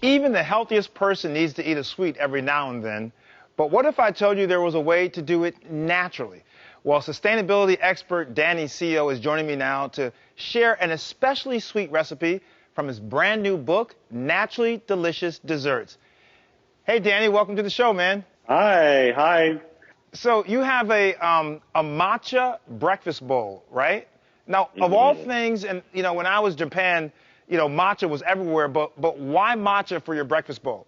Even the healthiest person needs to eat a sweet every now and then. But what if I told you there was a way to do it naturally? Well, sustainability expert Danny Seo is joining me now to share an especially sweet recipe from his brand new book, Naturally Delicious Desserts. Hey, Danny, welcome to the show, man. Hi. So you have a matcha breakfast bowl, right? Now, of all things, and when I was in Japan, matcha was everywhere, but why matcha for your breakfast bowl?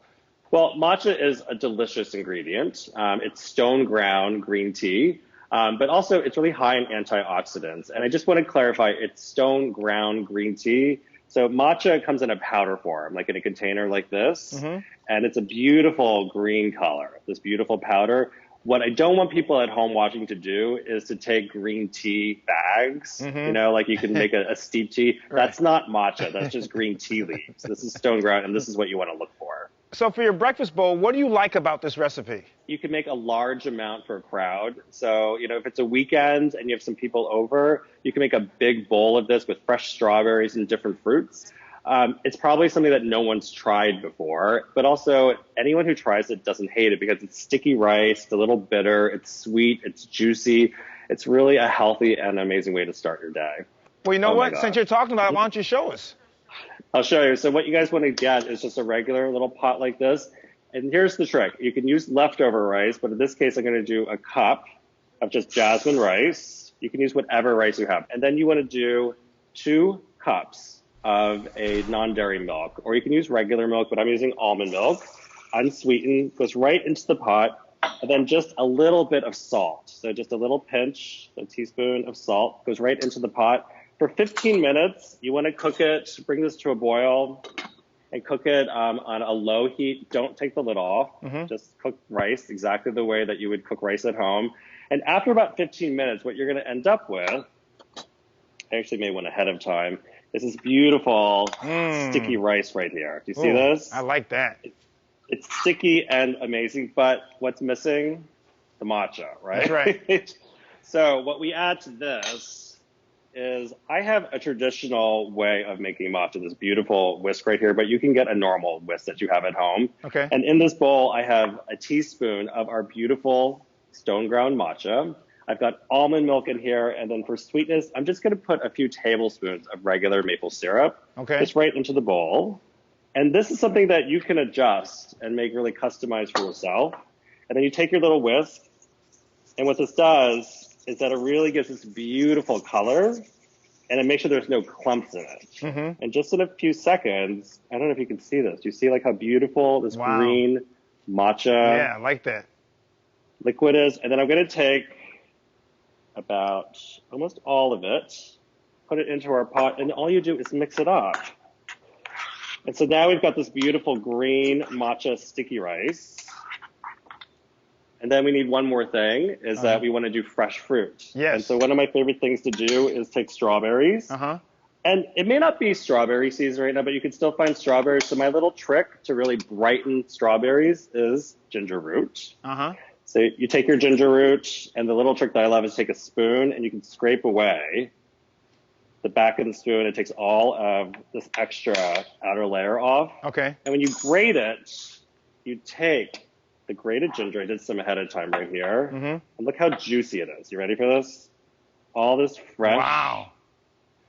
Well, matcha is a delicious ingredient. It's stone ground green tea, but also it's really high in antioxidants. And I just want to clarify, it's stone ground green tea. So matcha comes in a powder form, like in a container like this, and it's a beautiful green color, this beautiful powder. What I don't want people at home watching to do is to take green tea bags, like you can make a steep tea. Right. That's not matcha, that's just green tea leaves. This is stone ground, and this is what you want to look for. So for your breakfast bowl, what do you like about this recipe? You can make a large amount for a crowd. So, if it's a weekend and you have some people over, you can make a big bowl of this with fresh strawberries and different fruits. It's probably something that no one's tried before, but also anyone who tries it doesn't hate it because it's sticky rice, it's a little bitter, it's sweet, it's juicy. It's really a healthy and amazing way to start your day. Well, you know what? Since you're talking about it, why don't you show us? I'll show you. So what you guys want to get is just a regular little pot like this. And here's the trick. You can use leftover rice, but in this case, I'm going to do a cup of just jasmine rice. You can use whatever rice you have. And then you want to do 2 cups of a non-dairy milk, or you can use regular milk, but I'm using almond milk, unsweetened, goes right into the pot, and then just a little bit of salt. So just a little pinch, a teaspoon of salt, goes right into the pot. For 15 minutes, you want to cook it, bring this to a boil, and cook it on a low heat. Don't take the lid off. Just cook rice exactly the way that you would cook rice at home. And after about 15 minutes, what you're going to end up with, I actually made one ahead of time, is this beautiful sticky rice right here. Do you see this? I like that. It's sticky and amazing, but what's missing? The matcha, right? That's right. So what we add to this is I have a traditional way of making matcha, this beautiful whisk right here, but you can get a normal whisk that you have at home. Okay. And in this bowl, I have a teaspoon of our beautiful stone ground matcha. I've got almond milk in here, and then for sweetness, I'm just going to put a few tablespoons of regular maple syrup. Okay. Just right into the bowl. And this is something that you can adjust and make really customized for yourself. And then you take your little whisk, and what this does is that it really gives this beautiful color, and it makes sure there's no clumps in it. And just in a few seconds, I don't know if you can see this. Do you see like how beautiful this green matcha I like that. liquid is? And then I'm going to take about almost all of it, put it into our pot, and all you do is mix it up. And so now we've got this beautiful green matcha sticky rice. And then we need one more thing, is that we want to do fresh fruit. Yes. And so one of my favorite things to do is take strawberries. And it may not be strawberry season right now, but you can still find strawberries. So my little trick to really brighten strawberries is ginger root. So you take your ginger root, and the little trick that I love is take a spoon, and you can scrape away the back of the spoon. It takes all of this extra outer layer off. Okay. And when you grate it, you take the grated ginger. I did some ahead of time right here. And look how juicy it is. You ready for this? All this fresh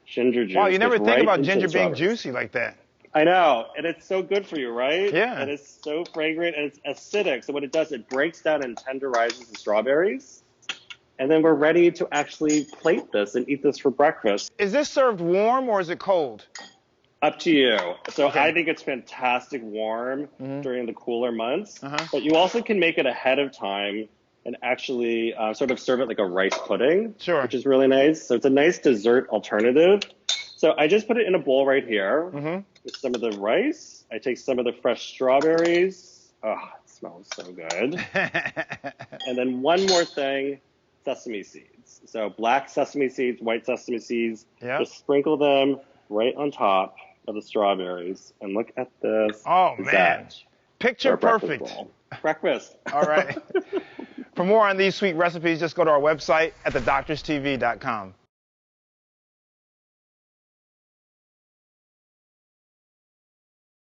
ginger juice. Wow, you never think about ginger being juicy like that. I know, and it's so good for you, right? Yeah. And it's so fragrant, and it's acidic. So what it does, it breaks down and tenderizes the strawberries. And then we're ready to actually plate this and eat this for breakfast. Is this served warm or is it cold? Up to you. So I think it's fantastic warm during the cooler months, but you also can make it ahead of time and actually sort of serve it like a rice pudding, which is really nice. So it's a nice dessert alternative. So I just put it in a bowl right here with some of the rice. I take some of the fresh strawberries. Oh, it smells so good. And then one more thing, sesame seeds. So black sesame seeds, white sesame seeds, just sprinkle them right on top of the strawberries. And look at this. Oh, man. Picture perfect. Breakfast. All right. For more on these sweet recipes, just go to our website at thedoctorstv.com.